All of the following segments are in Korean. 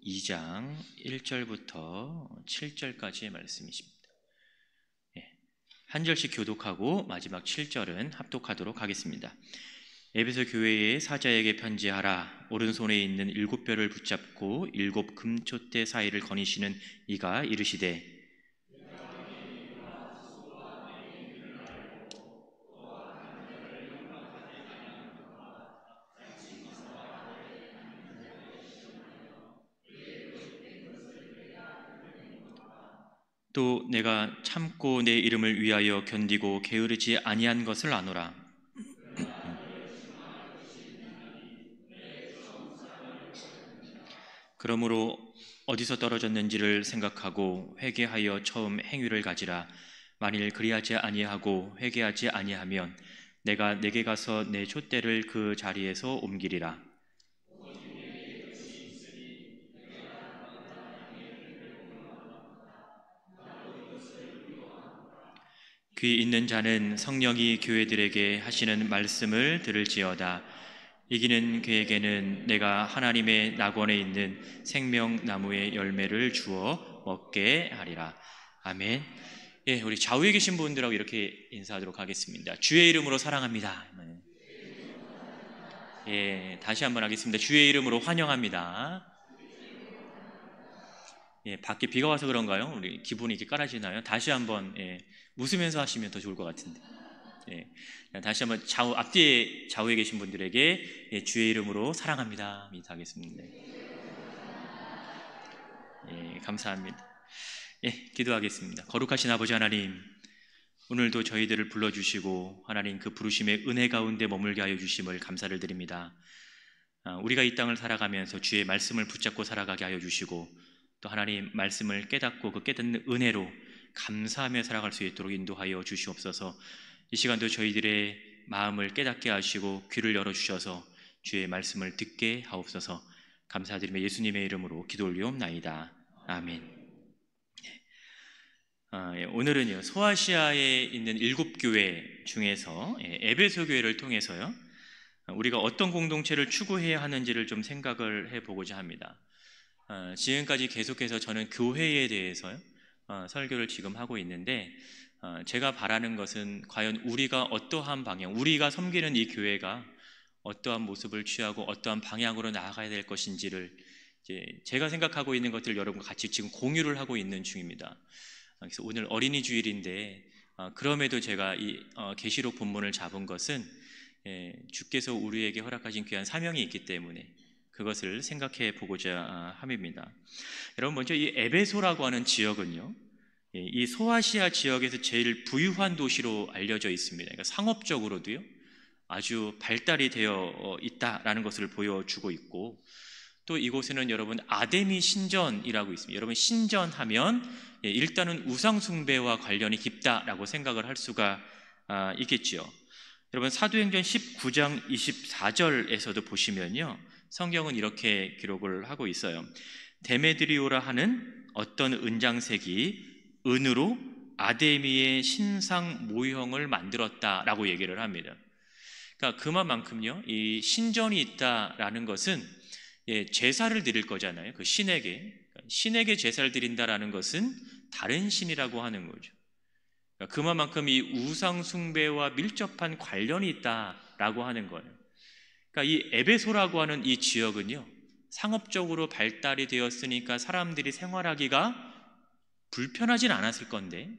2장 1절부터 7절까지의 말씀이십니다. 한 절씩 교독하고 마지막 7절은 합독하도록 하겠습니다. 에베소 교회의 사자에게 편지하라. 오른손에 있는 7뼈를 붙잡고 7 금촛대 사이를 거니시는 이가 이르시되 또 내가 참고 내 이름을 위하여 견디고 게으르지 아니한 것을 아노라. 그러므로 어디서 떨어졌는지를 생각하고 회개하여 처음 행위를 가지라. 만일 그리하지 아니하고 회개하지 아니하면 내가 내게 가서 내 촛대를 그 자리에서 옮기리라. 귀 있는 자는 성령이 교회들에게 하시는 말씀을 들을지어다. 이기는 그에게는 내가 하나님의 낙원에 있는 생명나무의 열매를 주어 먹게 하리라. 아멘. 예, 우리 좌우에 계신 분들하고 이렇게 인사하도록 하겠습니다. 주의 이름으로 사랑합니다. 예, 다시 한번 하겠습니다. 주의 이름으로 환영합니다. 예, 밖에 비가 와서 그런가요? 우리 기분이 이렇게 깔아지나요? 다시 한번 웃으면서 하시면 더 좋을 것 같은데. 예, 다시 한번 앞뒤에 좌우에 계신 분들에게 주의 이름으로 사랑합니다. 인사하겠습니다. 예, 감사합니다. 예, 기도하겠습니다. 거룩하신 아버지 하나님, 오늘도 저희들을 불러주시고 하나님 그 부르심의 은혜 가운데 머물게 하여 주심을 감사를 드립니다. 우리가 이 땅을 살아가면서 주의 말씀을 붙잡고 살아가게 하여 주시고 또 하나님 말씀을 깨닫고 그 깨닫는 은혜로 감사하며 살아갈 수 있도록 인도하여 주시옵소서. 이 시간도 저희들의 마음을 깨닫게 하시고 귀를 열어주셔서 주의 말씀을 듣게 하옵소서. 감사드리며 예수님의 이름으로 기도 올리옵나이다. 아멘. 오늘은요, 소아시아에 있는 7교회 중에서 에베소 교회를 통해서요, 우리가 어떤 공동체를 추구해야 하는지를 좀 생각을 해보고자 합니다. 지금까지 계속해서 저는 교회에 대해서요, 설교를 지금 하고 있는데 제가 바라는 것은 과연 우리가 어떠한 방향, 우리가 섬기는 이 교회가 어떠한 모습을 취하고 어떠한 방향으로 나아가야 될 것인지를 제가 생각하고 있는 것들을 여러분과 같이 지금 공유를 하고 있는 중입니다. 그래서 오늘 어린이 주일인데 그럼에도 제가 이 계시록 본문을 잡은 것은 주께서 우리에게 허락하신 귀한 사명이 있기 때문에 그것을 생각해 보고자 함입니다. 여러분, 먼저 이 에베소라고 하는 지역은요, 이 소아시아 지역에서 제일 부유한 도시로 알려져 있습니다. 그러니까 상업적으로도요 아주 발달이 되어 있다라는 것을 보여주고 있고, 또 이곳에는 여러분 아데미 신전이라고 있습니다. 여러분, 신전하면 일단은 우상 숭배와 관련이 깊다라고 생각을 할 수가 있겠지요. 여러분, 사도행전 19장 24절에서도 보시면요, 성경은 이렇게 기록을 하고 있어요. 데메드리오라 하는 어떤 은장색이 은으로 아데미의 신상 모형을 만들었다라고 얘기를 합니다. 그러니까 그만큼요, 이 신전이 있다라는 것은 제사를 드릴 거잖아요. 그 신에게 제사를 드린다라는 것은 다른 신이라고 하는 거죠. 그러니까 그만큼 이 우상 숭배와 밀접한 관련이 있다라고 하는 거예요. 그러니까 이 에베소라고 하는 이 지역은요, 상업적으로 발달이 되었으니까 사람들이 생활하기가 불편하진 않았을 건데,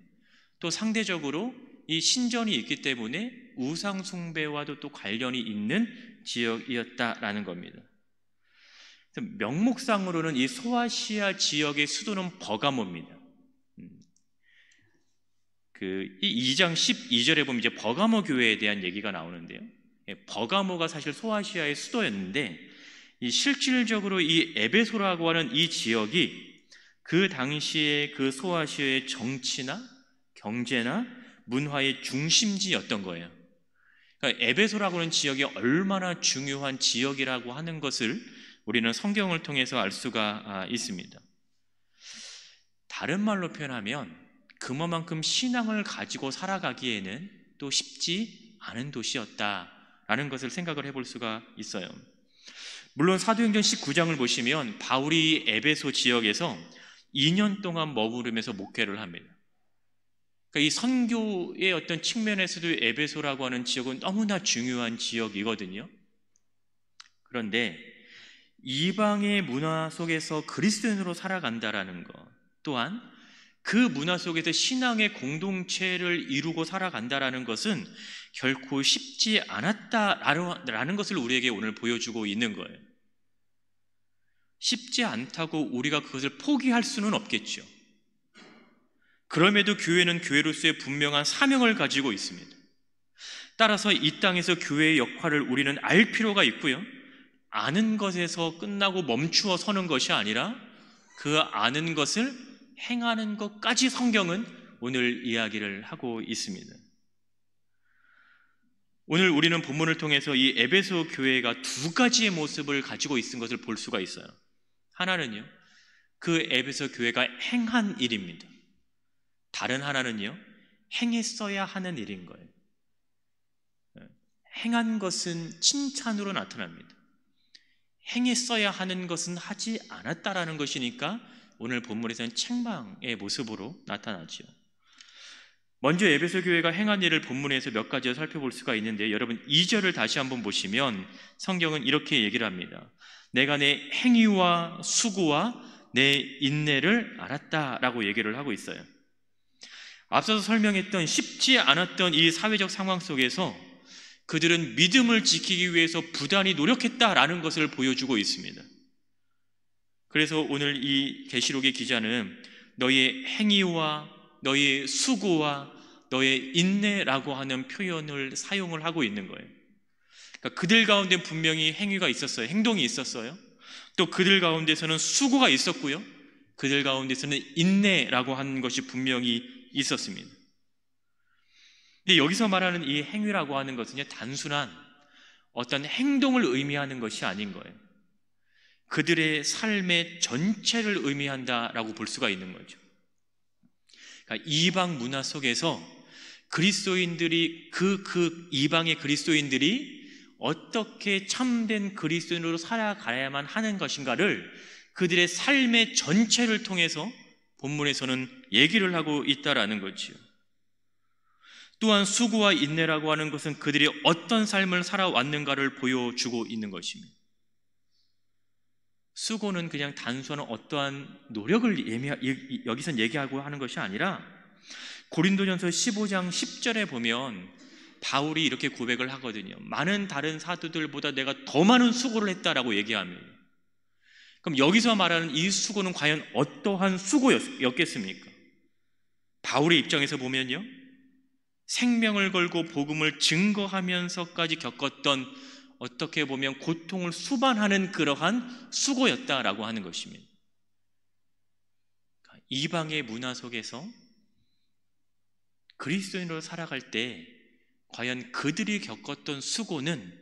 또 상대적으로 이 신전이 있기 때문에 우상 숭배와도 또 관련이 있는 지역이었다라는 겁니다. 명목상으로는 이 소아시아 지역의 수도는 버가모입니다. 이 2장 12절에 보면 이제 버가모 교회에 대한 얘기가 나오는데요, 버가모가 사실 소아시아의 수도였는데 이 실질적으로 이 에베소라고 하는 이 지역이 그 당시에 그 소아시아의 정치나 경제나 문화의 중심지였던 거예요. 그러니까 에베소라고 하는 지역이 얼마나 중요한 지역이라고 하는 것을 우리는 성경을 통해서 알 수가 있습니다. 다른 말로 표현하면 그만큼 신앙을 가지고 살아가기에는 또 쉽지 않은 도시였다라는 것을 생각을 해볼 수가 있어요. 물론 사도행전 19장을 보시면 바울이 에베소 지역에서 2년 동안 머무르면서 목회를 합니다. 그러니까 이 선교의 어떤 측면에서도 에베소라고 하는 지역은 너무나 중요한 지역이거든요. 그런데 이방의 문화 속에서 그리스도인으로 살아간다라는 것, 또한 그 문화 속에서 신앙의 공동체를 이루고 살아간다라는 것은 결코 쉽지 않았다라는 것을 우리에게 오늘 보여주고 있는 거예요. 쉽지 않다고 우리가 그것을 포기할 수는 없겠죠. 그럼에도 교회는 교회로서의 분명한 사명을 가지고 있습니다. 따라서 이 땅에서 교회의 역할을 우리는 알 필요가 있고요, 아는 것에서 끝나고 멈추어 서는 것이 아니라 그 아는 것을 행하는 것까지 성경은 오늘 이야기를 하고 있습니다. 오늘 우리는 본문을 통해서 이 에베소 교회가 두 가지의 모습을 가지고 있는 것을 볼 수가 있어요. 하나는요, 그 에베소 교회가 행한 일입니다. 다른 하나는요, 행했어야 하는 일인 거예요. 행한 것은 칭찬으로 나타납니다. 행했어야 하는 것은 하지 않았다라는 것이니까 오늘 본문에서는 책망의 모습으로 나타나죠. 먼저 에베소 교회가 행한 일을 본문에서 몇 가지 살펴볼 수가 있는데, 여러분 2절을 다시 한번 보시면 성경은 이렇게 얘기를 합니다. 내가 내 행위와 수고와 내 인내를 알았다라고 얘기를 하고 있어요. 앞서서 설명했던 쉽지 않았던 이 사회적 상황 속에서 그들은 믿음을 지키기 위해서 부단히 노력했다라는 것을 보여주고 있습니다. 그래서 오늘 이 계시록의 기자는 너희의 행위와 너희의 수고와 너의 인내라고 하는 표현을 사용을 하고 있는 거예요. 그러니까 그들 가운데 분명히 행위가 있었어요. 행동이 있었어요. 또 그들 가운데서는 수고가 있었고요, 그들 가운데서는 인내라고 하는 것이 분명히 있었습니다. 근데 여기서 말하는 이 행위라고 하는 것은요, 단순한 어떤 행동을 의미하는 것이 아닌 거예요. 그들의 삶의 전체를 의미한다라고 볼 수가 있는 거죠. 그러니까 이방 문화 속에서 그리스도인들이 그 이방의 그리스도인들이 어떻게 참된 그리스도인으로 살아가야만 하는 것인가를 그들의 삶의 전체를 통해서 본문에서는 얘기를 하고 있다라는 거지요. 또한 수고와 인내라고 하는 것은 그들이 어떤 삶을 살아왔는가를 보여주고 있는 것입니다. 수고는 그냥 단순한 어떠한 노력을 여기선 얘기하고 하는 것이 아니라, 고린도전서 15장 10절에 보면 바울이 이렇게 고백을 하거든요. 많은 다른 사도들보다 내가 더 많은 수고를 했다라고 얘기합니다. 그럼 여기서 말하는 이 수고는 과연 어떠한 수고였겠습니까? 바울의 입장에서 보면요, 생명을 걸고 복음을 증거하면서까지 겪었던, 어떻게 보면 고통을 수반하는 그러한 수고였다라고 하는 것입니다. 이방의 문화 속에서 그리스도인으로 살아갈 때 과연 그들이 겪었던 수고는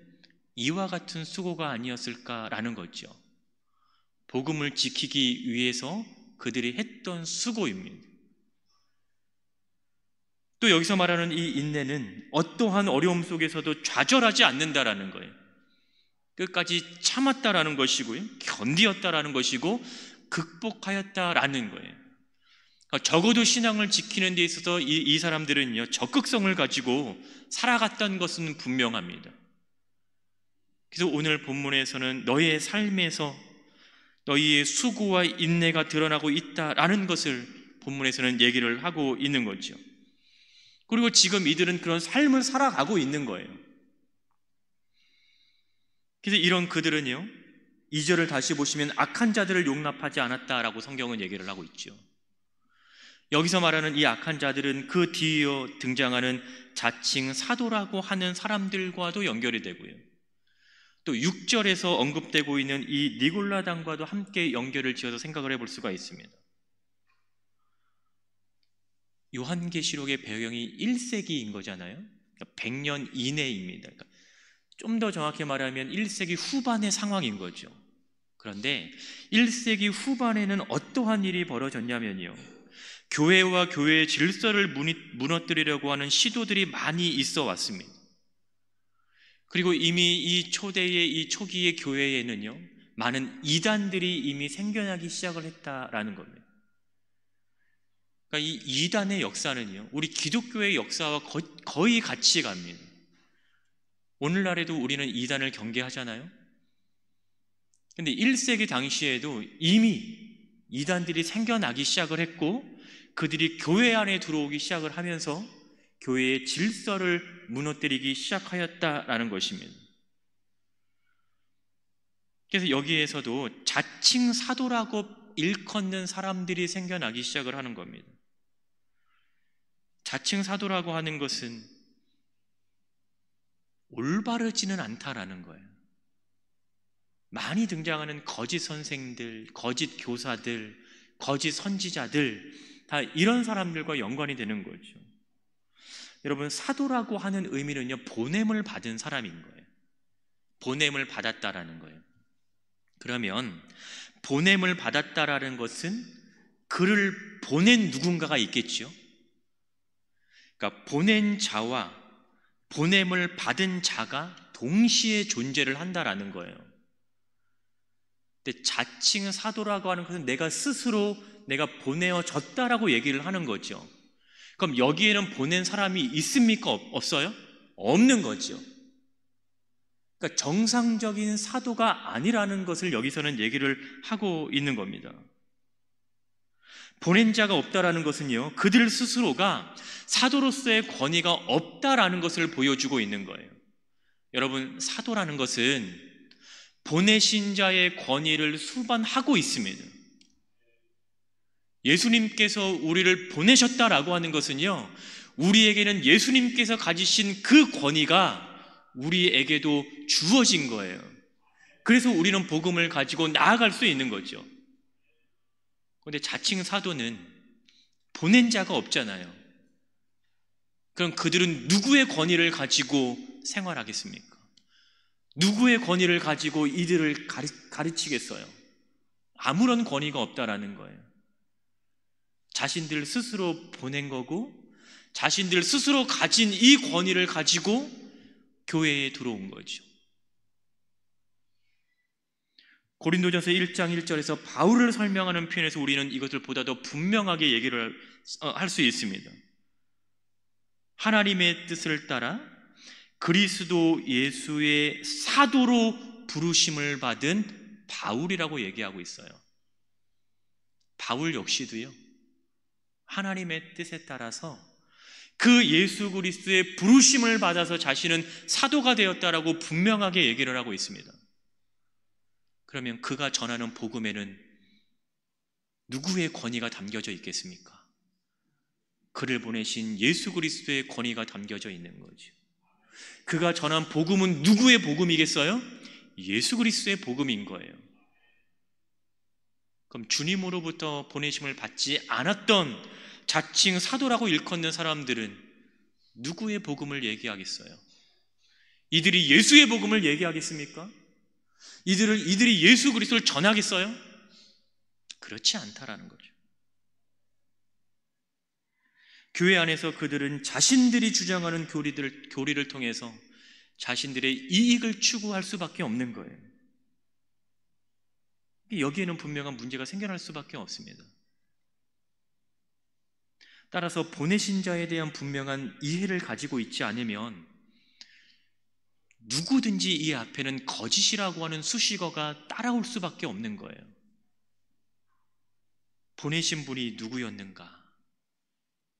이와 같은 수고가 아니었을까라는 거죠. 복음을 지키기 위해서 그들이 했던 수고입니다. 또 여기서 말하는 이 인내는 어떠한 어려움 속에서도 좌절하지 않는다라는 거예요. 끝까지 참았다라는 것이고요, 견디었다라는 것이고 극복하였다라는 거예요. 그러니까 적어도 신앙을 지키는 데 있어서 이 사람들은요, 적극성을 가지고 살아갔던 것은 분명합니다. 그래서 오늘 본문에서는 너희의 삶에서 너희의 수고와 인내가 드러나고 있다라는 것을 본문에서는 얘기를 하고 있는 거죠. 그리고 지금 이들은 그런 삶을 살아가고 있는 거예요. 그래서 이런 그들은요, 2절을 다시 보시면 악한 자들을 용납하지 않았다라고 성경은 얘기를 하고 있죠. 여기서 말하는 이 악한 자들은 그 뒤에 등장하는 자칭 사도라고 하는 사람들과도 연결이 되고요, 또 6절에서 언급되고 있는 이 니골라당과도 함께 연결을 지어서 생각을 해볼 수가 있습니다. 요한계시록의 배경이 1세기인 거잖아요. 그러니까 100년 이내입니다. 그러니까 좀 더 정확히 말하면 1세기 후반의 상황인 거죠. 그런데 1세기 후반에는 어떠한 일이 벌어졌냐면요, 교회와 교회의 질서를 무너뜨리려고 하는 시도들이 많이 있어 왔습니다. 그리고 이미 이 초기의 교회에는요, 많은 이단들이 이미 생겨나기 시작을 했다라는 겁니다. 그러니까 이 이단의 역사는요, 우리 기독교의 역사와 거의 같이 갑니다. 오늘날에도 우리는 이단을 경계하잖아요. 근데 1세기 당시에도 이미 이단들이 생겨나기 시작을 했고, 그들이 교회 안에 들어오기 시작을 하면서 교회의 질서를 무너뜨리기 시작하였다라는 것입니다. 그래서 여기에서도 자칭 사도라고 일컫는 사람들이 생겨나기 시작을 하는 겁니다. 자칭 사도라고 하는 것은 올바르지는 않다라는 거예요. 많이 등장하는 거짓 선생들, 거짓 교사들, 거짓 선지자들, 다 이런 사람들과 연관이 되는 거죠. 여러분, 사도라고 하는 의미는요, 보냄을 받은 사람인 거예요. 보냄을 받았다라는 거예요. 그러면 보냄을 받았다라는 것은 그를 보낸 누군가가 있겠죠. 그러니까 보낸 자와 보냄을 받은 자가 동시에 존재를 한다라는 거예요. 근데 자칭 사도라고 하는 것은 내가 스스로 내가 보내어졌다라고 얘기를 하는 거죠. 그럼 여기에는 보낸 사람이 있습니까? 없어요? 없는 거죠. 그러니까 정상적인 사도가 아니라는 것을 여기서는 얘기를 하고 있는 겁니다. 보낸 자가 없다라는 것은요, 그들 스스로가 사도로서의 권위가 없다라는 것을 보여주고 있는 거예요. 여러분, 사도라는 것은 보내신 자의 권위를 수반하고 있습니다. 예수님께서 우리를 보내셨다라고 하는 것은요, 우리에게는 예수님께서 가지신 그 권위가 우리에게도 주어진 거예요. 그래서 우리는 복음을 가지고 나아갈 수 있는 거죠. 그런데 자칭 사도는 보낸 자가 없잖아요. 그럼 그들은 누구의 권위를 가지고 생활하겠습니까? 누구의 권위를 가지고 이들을 가르치겠어요? 아무런 권위가 없다라는 거예요. 자신들 스스로 보낸 거고, 자신들 스스로 가진 이 권위를 가지고 교회에 들어온 거죠. 고린도전서 1장 1절에서 바울을 설명하는 표현에서 우리는 이것을 보다 더 분명하게 얘기를 할 수 있습니다. 하나님의 뜻을 따라 그리스도 예수의 사도로 부르심을 받은 바울이라고 얘기하고 있어요. 바울 역시도요, 하나님의 뜻에 따라서 그 예수 그리스도의 부르심을 받아서 자신은 사도가 되었다라고 분명하게 얘기를 하고 있습니다. 그러면 그가 전하는 복음에는 누구의 권위가 담겨져 있겠습니까? 그를 보내신 예수 그리스도의 권위가 담겨져 있는 거죠. 그가 전한 복음은 누구의 복음이겠어요? 예수 그리스도의 복음인 거예요. 그럼 주님으로부터 보내심을 받지 않았던 자칭 사도라고 일컫는 사람들은 누구의 복음을 얘기하겠어요? 이들이 예수의 복음을 얘기하겠습니까? 이들이 예수 그리스도를 전하겠어요? 그렇지 않다라는 거죠. 교회 안에서 그들은 자신들이 주장하는 교리를 통해서 자신들의 이익을 추구할 수밖에 없는 거예요. 여기에는 분명한 문제가 생겨날 수밖에 없습니다. 따라서 보내신 자에 대한 분명한 이해를 가지고 있지 않으면 누구든지 이 앞에는 거짓이라고 하는 수식어가 따라올 수밖에 없는 거예요. 보내신 분이 누구였는가?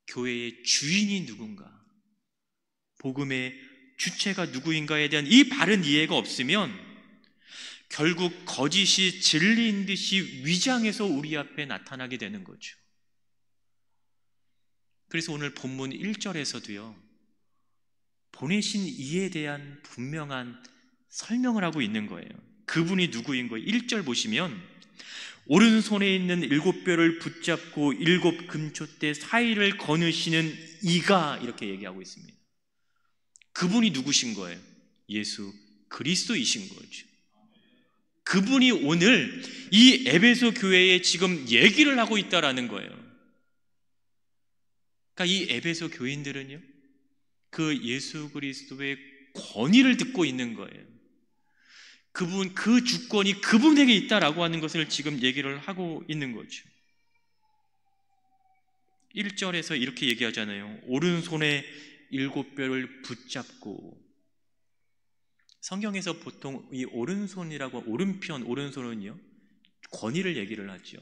교회의 주인이 누군가? 복음의 주체가 누구인가에 대한 이 바른 이해가 없으면 결국 거짓이 진리인 듯이 위장해서 우리 앞에 나타나게 되는 거죠. 그래서 오늘 본문 1절에서도요, 보내신 이에 대한 분명한 설명을 하고 있는 거예요. 그분이 누구인 거예요? 1절 보시면 오른손에 있는 7뼈를 붙잡고 7 금초대 사이를 거느시는 이가, 이렇게 얘기하고 있습니다. 그분이 누구신 거예요? 예수 그리스도이신 거죠. 그분이 오늘 이 에베소 교회에 지금 얘기를 하고 있다라는 거예요. 그러니까 이 에베소 교인들은요, 그 예수 그리스도의 권위를 듣고 있는 거예요. 그 주권이 그분에게 있다라고 하는 것을 지금 얘기를 하고 있는 거죠. 1절에서 이렇게 얘기하잖아요. 오른손에 7뼈를 붙잡고. 성경에서 보통 이 오른손이라고, 오른손은요, 권위를 얘기를 하죠.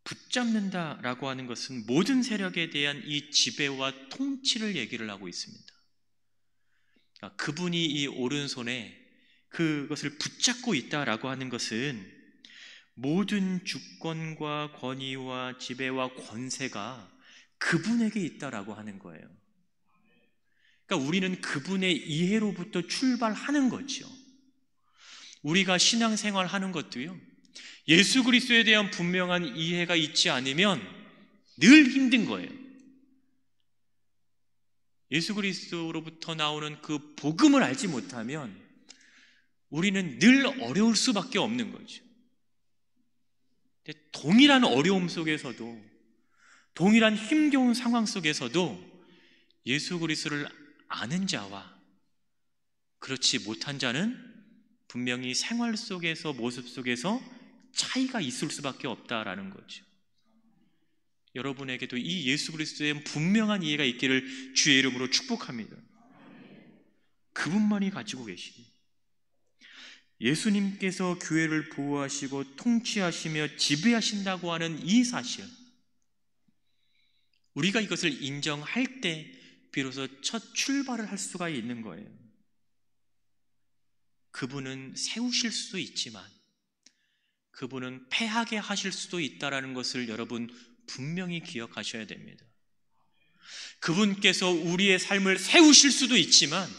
붙잡는다라고 하는 것은 모든 세력에 대한 이 지배와 통치를 얘기를 하고 있습니다. 그러니까 그분이 이 오른손에 그것을 붙잡고 있다라고 하는 것은 모든 주권과 권위와 지배와 권세가 그분에게 있다라고 하는 거예요. 그러니까 우리는 그분의 이해로부터 출발하는 거죠. 우리가 신앙생활 하는 것도요, 예수 그리스도에 대한 분명한 이해가 있지 않으면 늘 힘든 거예요. 예수 그리스도로부터 나오는 그 복음을 알지 못하면 우리는 늘 어려울 수밖에 없는 거죠. 동일한 어려움 속에서도, 동일한 힘겨운 상황 속에서도 예수 그리스도를 아는 자와 그렇지 못한 자는 분명히 생활 속에서, 모습 속에서 차이가 있을 수밖에 없다라는 거죠. 여러분에게도 이 예수 그리스도에 대한 분명한 이해가 있기를 주의 이름으로 축복합니다. 그분만이 가지고 계시니, 예수님께서 교회를 보호하시고 통치하시며 지배하신다고 하는 이 사실, 우리가 이것을 인정할 때 비로소 첫 출발을 할 수가 있는 거예요. 그분은 세우실 수도 있지만 그분은 패하게 하실 수도 있다는 것을 여러분 분명히 기억하셔야 됩니다. 그분께서 우리의 삶을 세우실 수도 있지만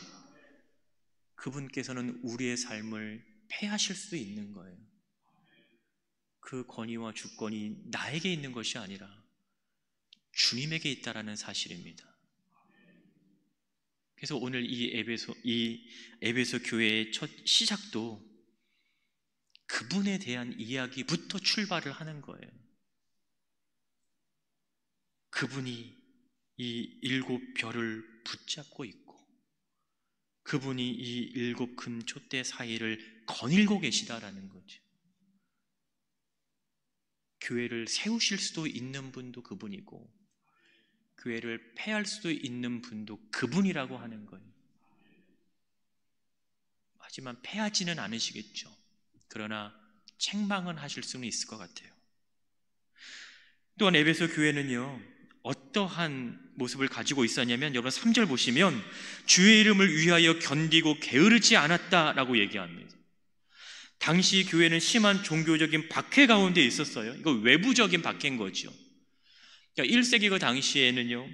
그분께서는 우리의 삶을 패하실 수도 있는 거예요. 그 권위와 주권이 나에게 있는 것이 아니라 주님에게 있다라는 사실입니다. 그래서 오늘 이 에베소 교회의 첫 시작도 그분에 대한 이야기부터 출발을 하는 거예요. 그분이 이 7별을 붙잡고 있고 그분이 이 7 큰 촛대 사이를 거닐고 계시다라는 거죠. 교회를 세우실 수도 있는 분도 그분이고 교회를 폐할 수도 있는 분도 그분이라고 하는 거예요. 하지만 폐하지는 않으시겠죠. 그러나 책망은 하실 수는 있을 것 같아요. 또한 에베소 교회는요, 어떠한 모습을 가지고 있었냐면, 여러분 3절 보시면 주의 이름을 위하여 견디고 게으르지 않았다라고 얘기합니다. 당시 교회는 심한 종교적인 박해 가운데 있었어요. 이거 외부적인 박해인 거죠. 그러니까 1세기 그 당시에는요,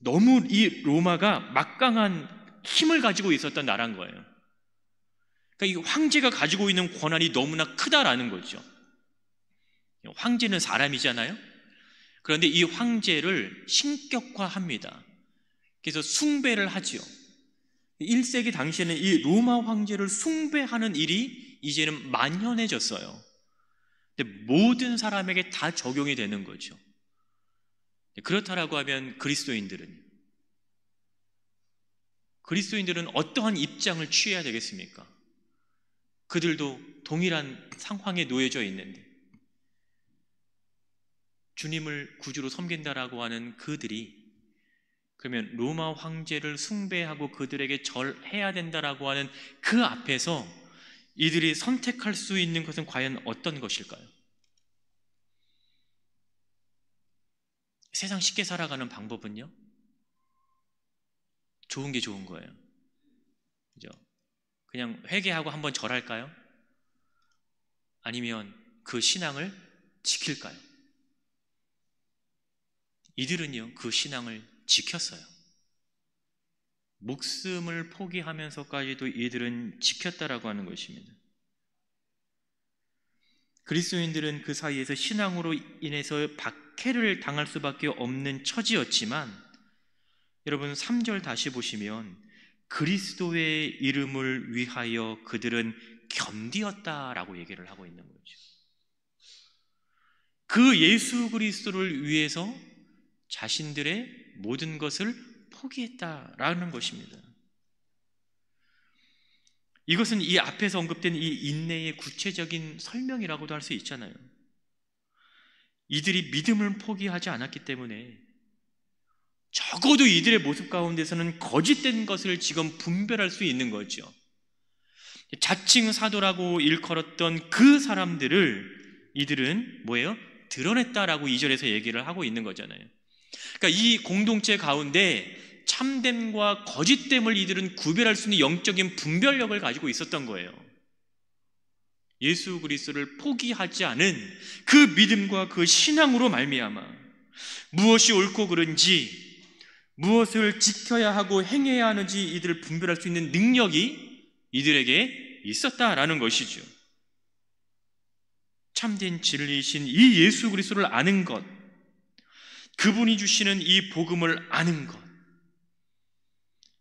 너무 이 로마가 막강한 힘을 가지고 있었던 나라인 거예요. 그러니까 이 황제가 가지고 있는 권한이 너무나 크다라는 거죠. 황제는 사람이잖아요. 그런데 이 황제를 신격화합니다. 그래서 숭배를 하지요. 1세기 당시에는 이 로마 황제를 숭배하는 일이 이제는 만연해졌어요. 근데 모든 사람에게 다 적용이 되는 거죠. 그렇다라고 하면 그리스도인들은 어떠한 입장을 취해야 되겠습니까? 그들도 동일한 상황에 놓여져 있는데 주님을 구주로 섬긴다라고 하는 그들이 그러면 로마 황제를 숭배하고 그들에게 절해야 된다라고 하는 그 앞에서 이들이 선택할 수 있는 것은 과연 어떤 것일까요? 세상 쉽게 살아가는 방법은요, 좋은 게 좋은 거예요. 그죠? 그냥 회개하고 한번 절할까요? 아니면 그 신앙을 지킬까요? 이들은요, 그 신앙을 지켰어요. 목숨을 포기하면서까지도 이들은 지켰다라고 하는 것입니다. 그리스도인들은 그 사이에서 신앙으로 인해서 박해를 당할 수밖에 없는 처지였지만, 여러분 3절 다시 보시면 그리스도의 이름을 위하여 그들은 견디었다라고 얘기를 하고 있는 거죠. 그 예수 그리스도를 위해서 자신들의 모든 것을 포기했다라는 것입니다. 이것은 이 앞에서 언급된 이 인내의 구체적인 설명이라고도 할 수 있잖아요. 이들이 믿음을 포기하지 않았기 때문에 적어도 이들의 모습 가운데서는 거짓된 것을 지금 분별할 수 있는 거죠. 자칭 사도라고 일컬었던 그 사람들을 이들은 뭐예요? 드러냈다라고 2절에서 얘기를 하고 있는 거잖아요. 그러니까 이 공동체 가운데 참됨과 거짓됨을 이들은 구별할 수 있는 영적인 분별력을 가지고 있었던 거예요. 예수 그리스도를 포기하지 않은 그 믿음과 그 신앙으로 말미암아 무엇이 옳고 그른지, 무엇을 지켜야 하고 행해야 하는지 이들을 분별할 수 있는 능력이 이들에게 있었다라는 것이죠. 참된 진리이신 이 예수 그리스도를 아는 것, 그분이 주시는 이 복음을 아는 것,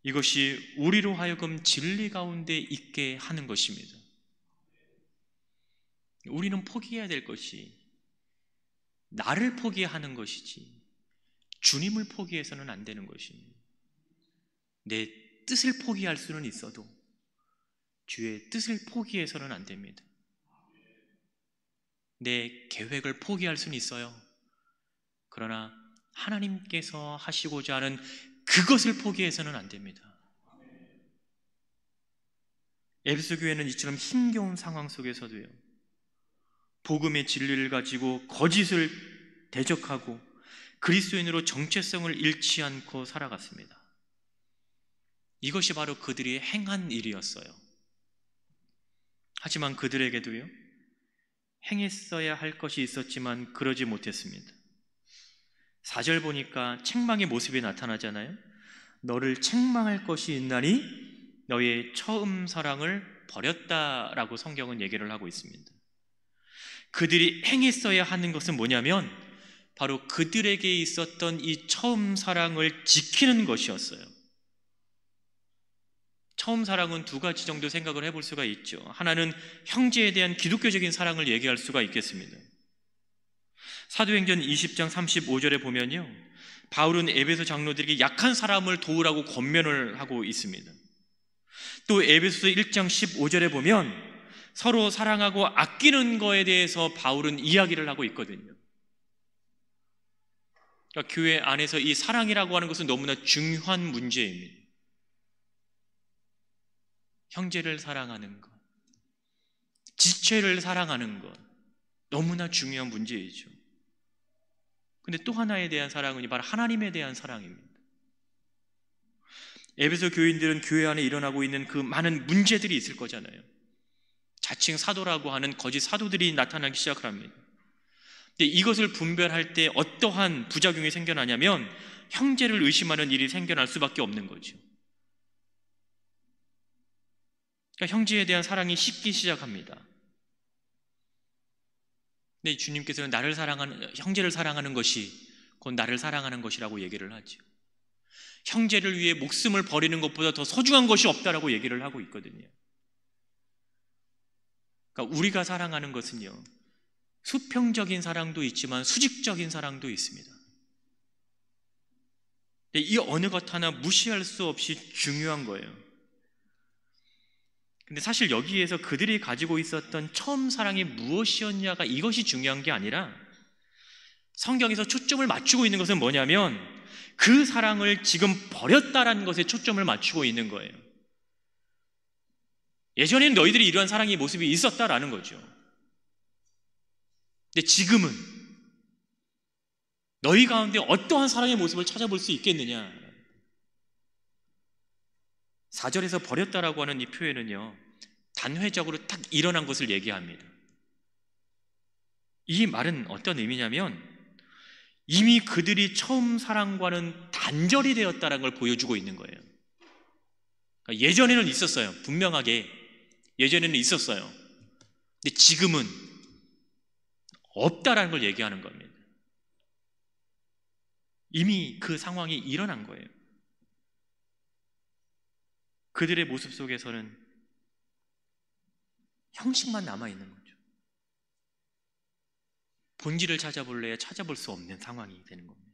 이것이 우리로 하여금 진리 가운데 있게 하는 것입니다. 우리는 포기해야 될 것이 나를 포기하는 것이지 주님을 포기해서는 안 되는 것입니다. 내 뜻을 포기할 수는 있어도 주의 뜻을 포기해서는 안 됩니다. 내 계획을 포기할 수는 있어요. 그러나 하나님께서 하시고자 하는 그것을 포기해서는 안 됩니다. 에베소 교회는 이처럼 힘겨운 상황 속에서도요, 복음의 진리를 가지고 거짓을 대적하고 그리스도인으로 정체성을 잃지 않고 살아갔습니다. 이것이 바로 그들이 행한 일이었어요. 하지만 그들에게도요, 행했어야 할 것이 있었지만 그러지 못했습니다. 4절 보니까 책망의 모습이 나타나잖아요. 너를 책망할 것이 있나니 너의 처음 사랑을 버렸다라고 성경은 얘기를 하고 있습니다. 그들이 행했어야 하는 것은 뭐냐면 바로 그들에게 있었던 이 처음 사랑을 지키는 것이었어요. 처음 사랑은 두 가지 정도 생각을 해볼 수가 있죠. 하나는 형제에 대한 기독교적인 사랑을 얘기할 수가 있겠습니다. 사도행전 20장 35절에 보면요, 바울은 에베소 장로들에게 약한 사람을 도우라고 권면을 하고 있습니다. 또 에베소서 1장 15절에 보면 서로 사랑하고 아끼는 거에 대해서 바울은 이야기를 하고 있거든요. 그러니까 교회 안에서 이 사랑이라고 하는 것은 너무나 중요한 문제입니다. 형제를 사랑하는 것, 지체를 사랑하는 것, 너무나 중요한 문제이죠. 근데 또 하나에 대한 사랑은 바로 하나님에 대한 사랑입니다. 에베소 교인들은 교회 안에 일어나고 있는 그 많은 문제들이 있을 거잖아요. 자칭 사도라고 하는 거짓 사도들이 나타나기 시작합니다. 근데 이것을 분별할 때 어떠한 부작용이 생겨나냐면 형제를 의심하는 일이 생겨날 수밖에 없는 거죠. 그러니까 형제에 대한 사랑이 식기 시작합니다. 근데 주님께서는 형제를 사랑하는 것이 곧 나를 사랑하는 것이라고 얘기를 하죠. 형제를 위해 목숨을 버리는 것보다 더 소중한 것이 없다라고 얘기를 하고 있거든요. 그러니까 우리가 사랑하는 것은요, 수평적인 사랑도 있지만 수직적인 사랑도 있습니다. 이 어느 것 하나 무시할 수 없이 중요한 거예요. 근데 사실 여기에서 그들이 가지고 있었던 처음 사랑이 무엇이었냐가 이것이 중요한 게 아니라 성경에서 초점을 맞추고 있는 것은 뭐냐면 그 사랑을 지금 버렸다라는 것에 초점을 맞추고 있는 거예요. 예전에는 너희들이 이러한 사랑의 모습이 있었다라는 거죠. 근데 지금은 너희 가운데 어떠한 사랑의 모습을 찾아볼 수 있겠느냐. 4절에서 버렸다라고 하는 이 표현은요, 단회적으로 딱 일어난 것을 얘기합니다. 이 말은 어떤 의미냐면 이미 그들이 처음 사랑과는 단절이 되었다는 걸 보여주고 있는 거예요. 그러니까 예전에는 있었어요. 분명하게 예전에는 있었어요. 근데 지금은 없다라는 걸 얘기하는 겁니다. 이미 그 상황이 일어난 거예요. 그들의 모습 속에서는 형식만 남아있는 거죠. 본질을 찾아볼래야 찾아볼 수 없는 상황이 되는 겁니다.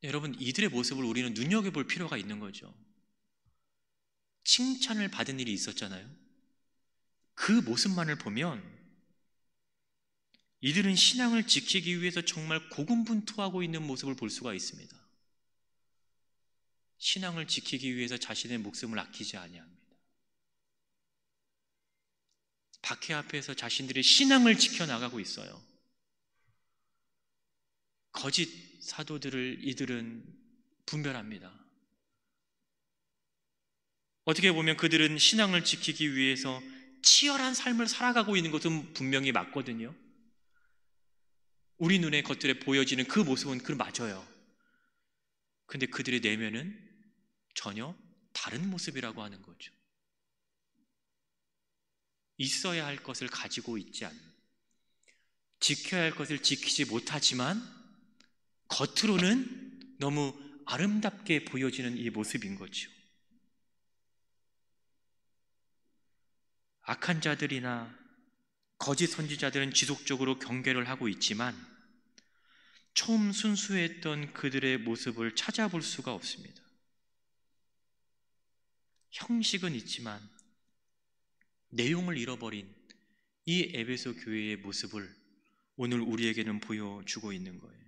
여러분, 이들의 모습을 우리는 눈여겨볼 필요가 있는 거죠. 칭찬을 받은 일이 있었잖아요. 그 모습만을 보면 이들은 신앙을 지키기 위해서 정말 고군분투하고 있는 모습을 볼 수가 있습니다. 신앙을 지키기 위해서 자신의 목숨을 아끼지 아니합니다. 박해 앞에서 자신들의 신앙을 지켜나가고 있어요. 거짓 사도들을 이들은 분별합니다. 어떻게 보면 그들은 신앙을 지키기 위해서 치열한 삶을 살아가고 있는 것은 분명히 맞거든요. 우리 눈에 겉들에 보여지는 그 모습은 맞아요. 근데 그들의 내면은 전혀 다른 모습이라고 하는 거죠. 있어야 할 것을 가지고 있지 않는, 지켜야 할 것을 지키지 못하지만 겉으로는 너무 아름답게 보여지는 이 모습인 거죠. 악한 자들이나 거짓 선지자들은 지속적으로 경계를 하고 있지만 처음 순수했던 그들의 모습을 찾아볼 수가 없습니다. 형식은 있지만 내용을 잃어버린 이 에베소 교회의 모습을 오늘 우리에게는 보여주고 있는 거예요.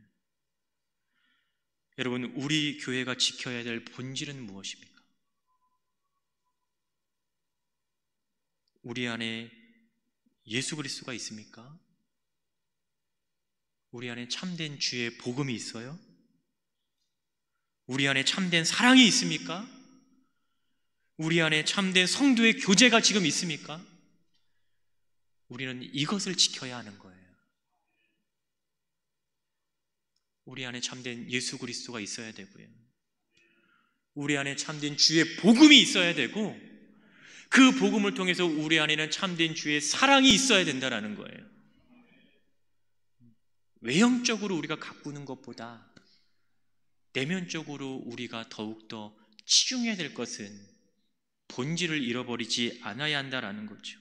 여러분, 우리 교회가 지켜야 될 본질은 무엇입니까? 우리 안에 예수 그리스도가 있습니까? 우리 안에 참된 주의 복음이 있어요? 우리 안에 참된 사랑이 있습니까? 우리 안에 참된 성도의 교제가 지금 있습니까? 우리는 이것을 지켜야 하는 거예요. 우리 안에 참된 예수 그리스도가 있어야 되고요. 우리 안에 참된 주의 복음이 있어야 되고, 그 복음을 통해서 우리 안에는 참된 주의 사랑이 있어야 된다는 거예요. 외형적으로 우리가 가꾸는 것보다 내면적으로 우리가 더욱더 치중해야 될 것은 본질을 잃어버리지 않아야 한다는 거죠.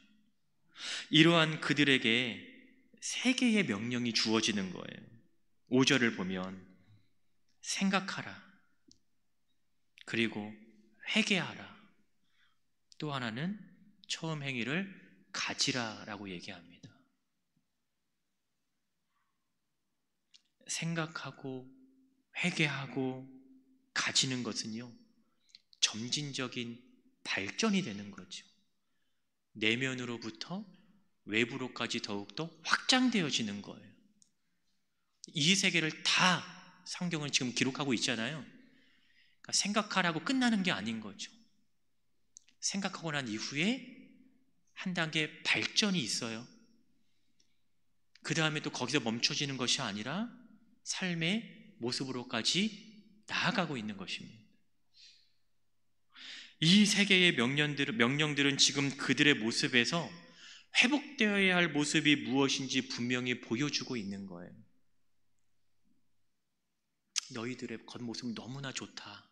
이러한 그들에게 세 개의 명령이 주어지는 거예요. 5절을 보면 생각하라, 그리고 회개하라, 또 하나는 처음 행위를 가지라라고 얘기합니다. 생각하고 회개하고 가지는 것은요, 점진적인 발전이 되는 거죠. 내면으로부터 외부로까지 더욱더 확장되어지는 거예요. 이 세계를 다 성경은 지금 기록하고 있잖아요. 그러니까 생각하라고 끝나는 게 아닌 거죠. 생각하고 난 이후에 한 단계 발전이 있어요. 그 다음에 또 거기서 멈춰지는 것이 아니라 삶의 모습으로까지 나아가고 있는 것입니다. 이 세 개의 명령들은 지금 그들의 모습에서 회복되어야 할 모습이 무엇인지 분명히 보여주고 있는 거예요. 너희들의 겉모습은 너무나 좋다.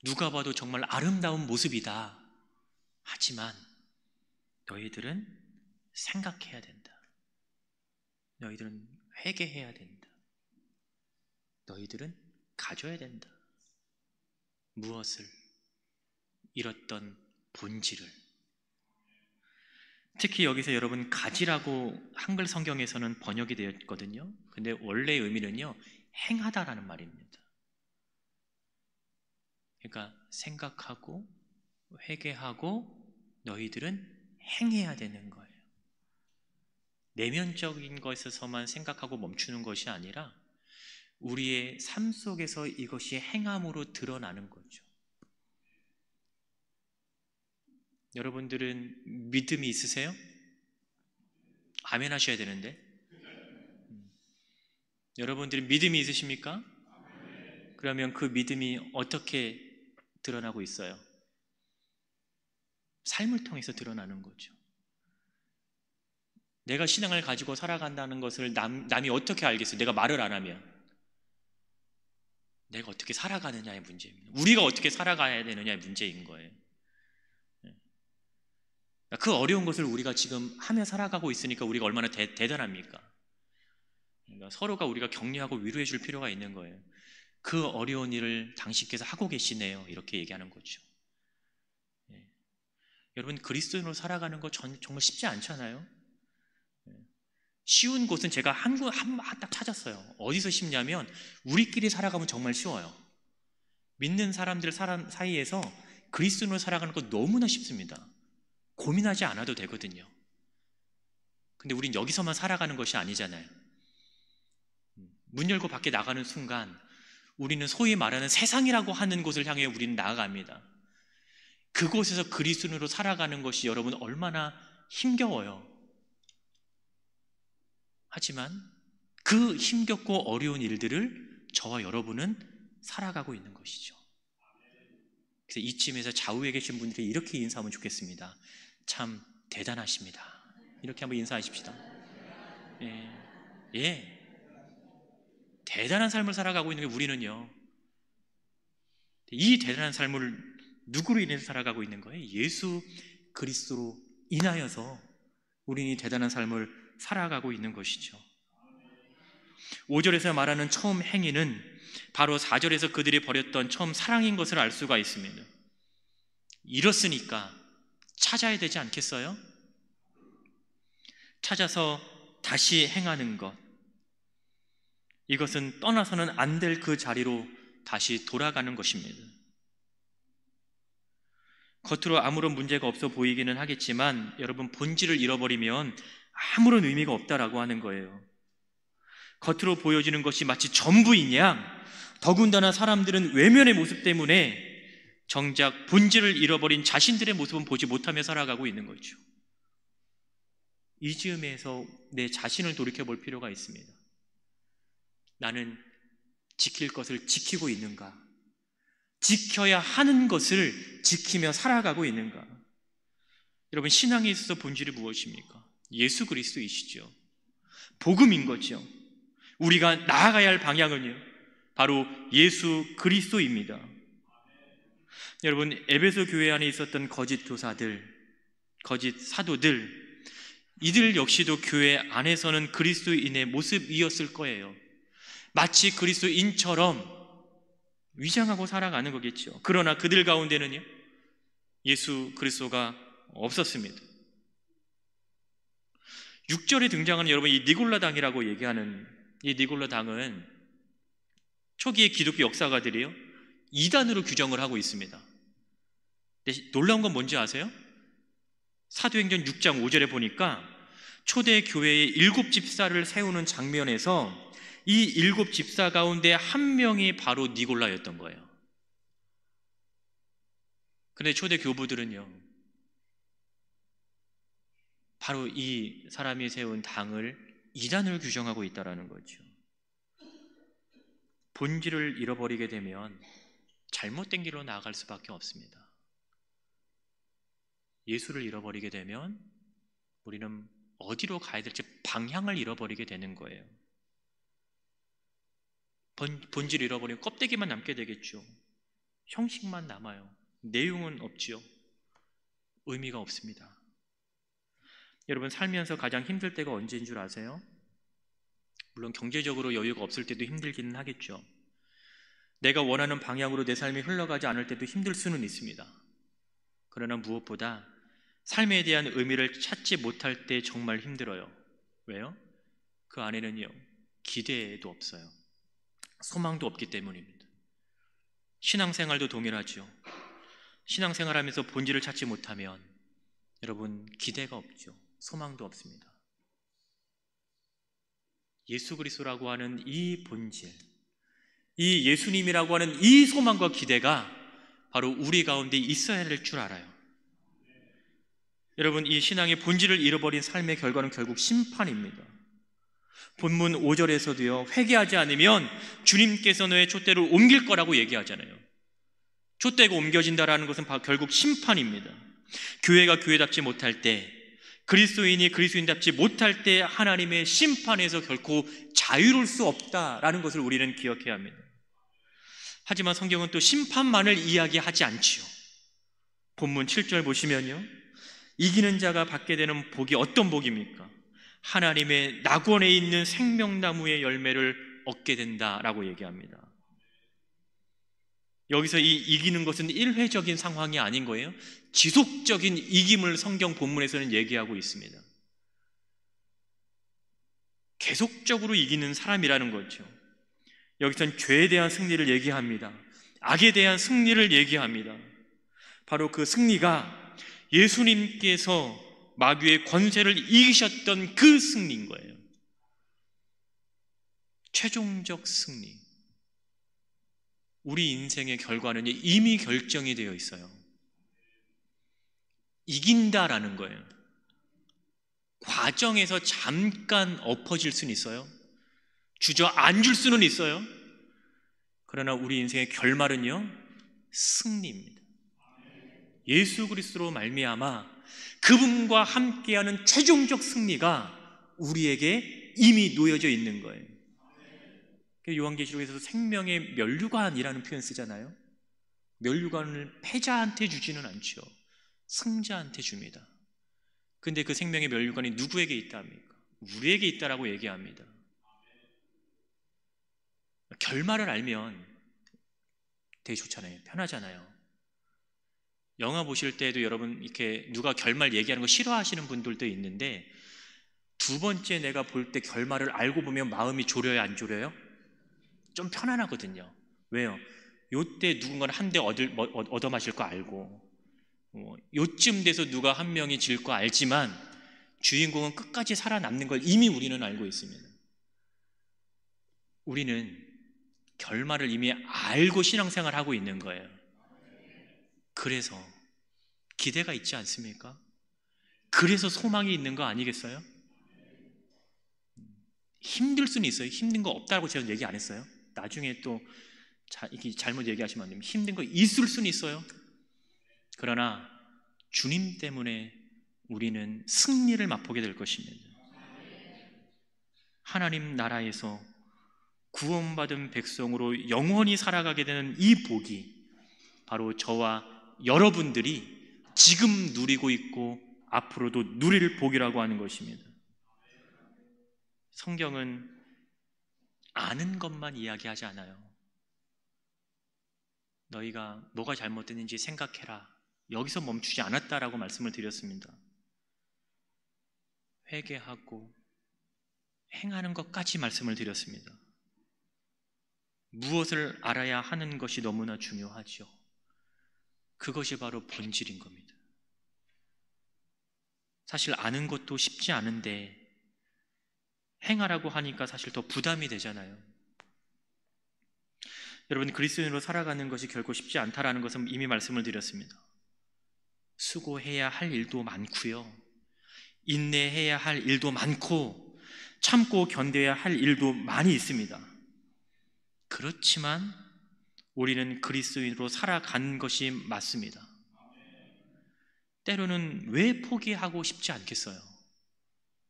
누가 봐도 정말 아름다운 모습이다. 하지만 너희들은 생각해야 된다. 너희들은 회개해야 된다. 너희들은 가져야 된다. 무엇을? 잃었던 본질을. 특히 여기서 여러분, 가지라고 한글 성경에서는 번역이 되었거든요. 근데 원래의 의미는요, 행하다라는 말입니다. 그러니까 생각하고 회개하고 너희들은 행해야 되는 거예요. 내면적인 것에서만 생각하고 멈추는 것이 아니라 우리의 삶 속에서 이것이 행함으로 드러나는 거죠. 여러분들은 믿음이 있으세요? 아멘 하셔야 되는데. 여러분들은 믿음이 있으십니까? 그러면 그 믿음이 어떻게 드러나고 있어요? 삶을 통해서 드러나는 거죠. 내가 신앙을 가지고 살아간다는 것을 남이 어떻게 알겠어요? 내가 말을 안 하면. 내가 어떻게 살아가느냐의 문제입니다. 우리가 어떻게 살아가야 되느냐의 문제인 거예요. 그 어려운 것을 우리가 지금 하며 살아가고 있으니까 우리가 얼마나 대단합니까? 그러니까 서로가 우리가 격려하고 위로해 줄 필요가 있는 거예요. 그 어려운 일을 당신께서 하고 계시네요. 이렇게 얘기하는 거죠. 여러분, 그리스도인으로 살아가는 거 정말 쉽지 않잖아요. 쉬운 곳은 제가 딱 찾았어요. 어디서 쉽냐면 우리끼리 살아가면 정말 쉬워요. 믿는 사람들 사이에서 그리스도인으로 살아가는 거 너무나 쉽습니다. 고민하지 않아도 되거든요. 근데 우린 여기서만 살아가는 것이 아니잖아요. 문 열고 밖에 나가는 순간 우리는 소위 말하는 세상이라고 하는 곳을 향해 우리는 나아갑니다. 그곳에서 그리스도인으로 살아가는 것이 여러분 얼마나 힘겨워요. 하지만 그 힘겹고 어려운 일들을 저와 여러분은 살아가고 있는 것이죠. 그래서 이쯤에서 좌우에 계신 분들이 이렇게 인사하면 좋겠습니다. 참 대단하십니다. 이렇게 한번 인사하십시다. 예. 대단한 삶을 살아가고 있는 게 우리는요, 이 대단한 삶을 누구로 인해서 살아가고 있는 거예요? 예수 그리스도로 인하여서 우리는 이 대단한 삶을 살아가고 있는 것이죠. 5절에서 말하는 처음 행위는 바로 4절에서 그들이 벌였던 처음 사랑인 것을 알 수가 있습니다. 이렇으니까 찾아야 되지 않겠어요? 찾아서 다시 행하는 것, 이것은 떠나서는 안 될 그 자리로 다시 돌아가는 것입니다. 겉으로 아무런 문제가 없어 보이기는 하겠지만 여러분, 본질을 잃어버리면 아무런 의미가 없다라고 하는 거예요. 겉으로 보여지는 것이 마치 전부인 양, 더군다나 사람들은 외면의 모습 때문에 정작 본질을 잃어버린 자신들의 모습은 보지 못하며 살아가고 있는 거죠. 이 즈음에서 내 자신을 돌이켜볼 필요가 있습니다. 나는 지킬 것을 지키고 있는가? 지켜야 하는 것을 지키며 살아가고 있는가? 여러분, 신앙에 있어서 본질이 무엇입니까? 예수 그리스도이시죠. 복음인 거죠. 우리가 나아가야 할 방향은요, 바로 예수 그리스도입니다. 여러분, 에베소 교회 안에 있었던 거짓 교사들, 거짓 사도들, 이들 역시도 교회 안에서는 그리스도인의 모습이었을 거예요. 마치 그리스도인처럼 위장하고 살아가는 거겠죠. 그러나 그들 가운데는요, 예수 그리스도가 없었습니다. 6절에 등장하는 여러분, 이 니골라당이라고 얘기하는 이 니골라당은 초기의 기독교 역사가들이요, 이단으로 규정을 하고 있습니다. 근데 놀라운 건 뭔지 아세요? 사도행전 6장 5절에 보니까 초대 교회의 7 집사를 세우는 장면에서 이 7 집사 가운데 한 명이 바로 니골라였던 거예요. 그런데 초대 교부들은요, 바로 이 사람이 세운 당을 이단을 규정하고 있다는 거죠. 본질을 잃어버리게 되면 잘못된 길로 나아갈 수밖에 없습니다. 예수를 잃어버리게 되면 우리는 어디로 가야 될지 방향을 잃어버리게 되는 거예요. 본질을 잃어버리면 껍데기만 남게 되겠죠. 형식만 남아요. 내용은 없지요. 의미가 없습니다. 여러분, 살면서 가장 힘들 때가 언제인 줄 아세요? 물론 경제적으로 여유가 없을 때도 힘들기는 하겠죠. 내가 원하는 방향으로 내 삶이 흘러가지 않을 때도 힘들 수는 있습니다. 그러나 무엇보다 삶에 대한 의미를 찾지 못할 때 정말 힘들어요. 왜요? 그 안에는요, 기대도 없어요. 소망도 없기 때문입니다. 신앙생활도 동일하죠. 신앙생활하면서 본질을 찾지 못하면 여러분, 기대가 없죠. 소망도 없습니다. 예수 그리스도라고 하는 이 본질, 이 예수님이라고 하는 이 소망과 기대가 바로 우리 가운데 있어야 될 줄 알아요. 여러분, 이 신앙의 본질을 잃어버린 삶의 결과는 결국 심판입니다. 본문 5절에서도요, 회개하지 않으면 주님께서 너의 촛대를 옮길 거라고 얘기하잖아요. 촛대가 옮겨진다라는 것은 결국 심판입니다. 교회가 교회답지 못할 때, 그리스도인이 그리스도인답지 못할 때 하나님의 심판에서 결코 자유로울 수 없다라는 것을 우리는 기억해야 합니다. 하지만 성경은 또 심판만을 이야기하지 않지요. 본문 7절 보시면요, 이기는 자가 받게 되는 복이 어떤 복입니까? 하나님의 낙원에 있는 생명나무의 열매를 얻게 된다라고 얘기합니다. 여기서 이 이기는 것은 일회적인 상황이 아닌 거예요. 지속적인 이김을 성경 본문에서는 얘기하고 있습니다. 계속적으로 이기는 사람이라는 거죠. 여기서는 죄에 대한 승리를 얘기합니다. 악에 대한 승리를 얘기합니다. 바로 그 승리가 예수님께서 마귀의 권세를 이기셨던 그 승리인 거예요. 최종적 승리. 우리 인생의 결과는 이미 결정이 되어 있어요. 이긴다라는 거예요. 과정에서 잠깐 엎어질 수는 있어요. 주저앉을 수는 있어요. 그러나 우리 인생의 결말은요, 승리입니다. 예수 그리스도로 말미암아 그분과 함께하는 최종적 승리가 우리에게 이미 놓여져 있는 거예요. 요한계시록에서도 생명의 면류관이라는 표현 쓰잖아요. 면류관을 패자한테 주지는 않죠. 승자한테 줍니다. 근데 그 생명의 면류관이 누구에게 있답니까? 우리에게 있다라고 얘기합니다. 결말을 알면 되게 좋잖아요. 편하잖아요. 영화 보실 때도 여러분 이렇게 누가 결말 얘기하는 거 싫어하시는 분들도 있는데 두 번째 내가 볼 때 결말을 알고 보면 마음이 졸여요, 안 졸여요? 좀 편안하거든요. 왜요? 요때 누군가는 한 대 얻어 마실 거 알고 요쯤 돼서 누가 한 명이 질 거 알지만 주인공은 끝까지 살아남는 걸 이미 우리는 알고 있습니다. 우리는 결말을 이미 알고 신앙생활을 하고 있는 거예요. 그래서 기대가 있지 않습니까? 그래서 소망이 있는 거 아니겠어요? 힘들 수는 있어요. 힘든 거 없다고 제가 얘기 안 했어요. 나중에 또 이렇게 잘못 얘기하시면 안 됩니다. 힘든 거 있을 수는 있어요. 그러나 주님 때문에 우리는 승리를 맛보게 될 것입니다. 하나님 나라에서 구원받은 백성으로 영원히 살아가게 되는 이 복이 바로 저와 여러분들이 지금 누리고 있고 앞으로도 누릴 복이라고 하는 것입니다. 성경은 아는 것만 이야기하지 않아요. 너희가 뭐가 잘못됐는지 생각해라. 여기서 멈추지 않았다라고 말씀을 드렸습니다. 회개하고 행하는 것까지 말씀을 드렸습니다. 무엇을 알아야 하는 것이 너무나 중요하죠. 그것이 바로 본질인 겁니다. 사실 아는 것도 쉽지 않은데 행하라고 하니까 사실 더 부담이 되잖아요. 여러분, 그리스도인으로 살아가는 것이 결코 쉽지 않다라는 것은 이미 말씀을 드렸습니다. 수고해야 할 일도 많고요, 인내해야 할 일도 많고, 참고 견뎌야 할 일도 많이 있습니다. 그렇지만 우리는 그리스도인으로 살아가는 것이 맞습니다. 때로는 왜 포기하고 싶지 않겠어요?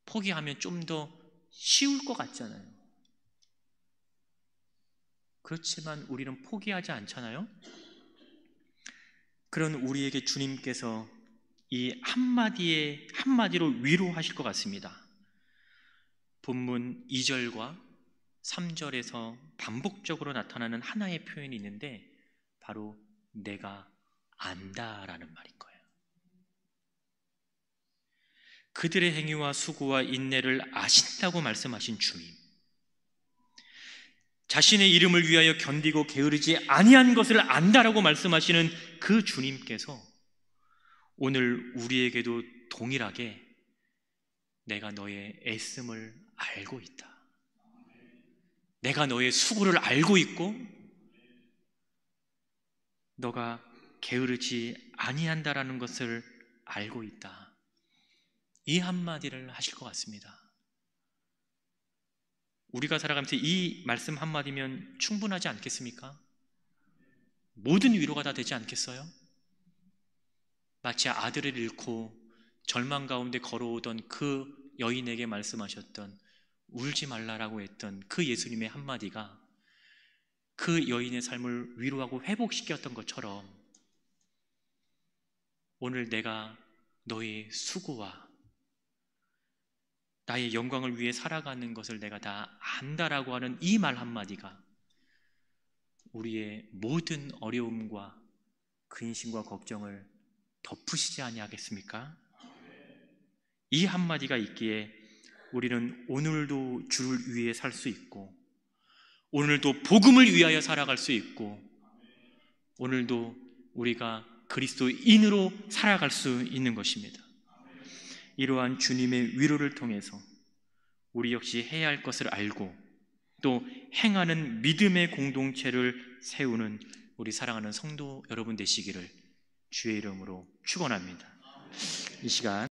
포기하면 좀 더 쉬울 것 같잖아요. 그렇지만 우리는 포기하지 않잖아요. 그런 우리에게 주님께서 이 한마디로 위로하실 것 같습니다. 본문 2절과 3절에서 반복적으로 나타나는 하나의 표현이 있는데 바로 내가 안다라는 말인 거예요. 그들의 행위와 수고와 인내를 아신다고 말씀하신 주님, 자신의 이름을 위하여 견디고 게으르지 아니한 것을 안다라고 말씀하시는 그 주님께서 오늘 우리에게도 동일하게 내가 너의 애씀을 알고 있다, 내가 너의 수고를 알고 있고 너가 게으르지 아니한다라는 것을 알고 있다, 이 한마디를 하실 것 같습니다. 우리가 살아가면서 이 말씀 한마디면 충분하지 않겠습니까? 모든 위로가 다 되지 않겠어요? 마치 아들을 잃고 절망 가운데 걸어오던 그 여인에게 말씀하셨던 울지 말라라고 했던 그 예수님의 한마디가 그 여인의 삶을 위로하고 회복시켰던 것처럼 오늘 내가 너의 수고와 나의 영광을 위해 살아가는 것을 내가 다 안다라고 하는 이 말 한마디가 우리의 모든 어려움과 근심과 걱정을 덮으시지 아니하겠습니까? 이 한마디가 있기에 우리는 오늘도 주를 위해 살 수 있고, 오늘도 복음을 위하여 살아갈 수 있고, 오늘도 우리가 그리스도인으로 살아갈 수 있는 것입니다. 이러한 주님의 위로를 통해서 우리 역시 해야 할 것을 알고 또 행하는 믿음의 공동체를 세우는 우리 사랑하는 성도 여러분 되시기를 주의 이름으로 축원합니다. 이 시간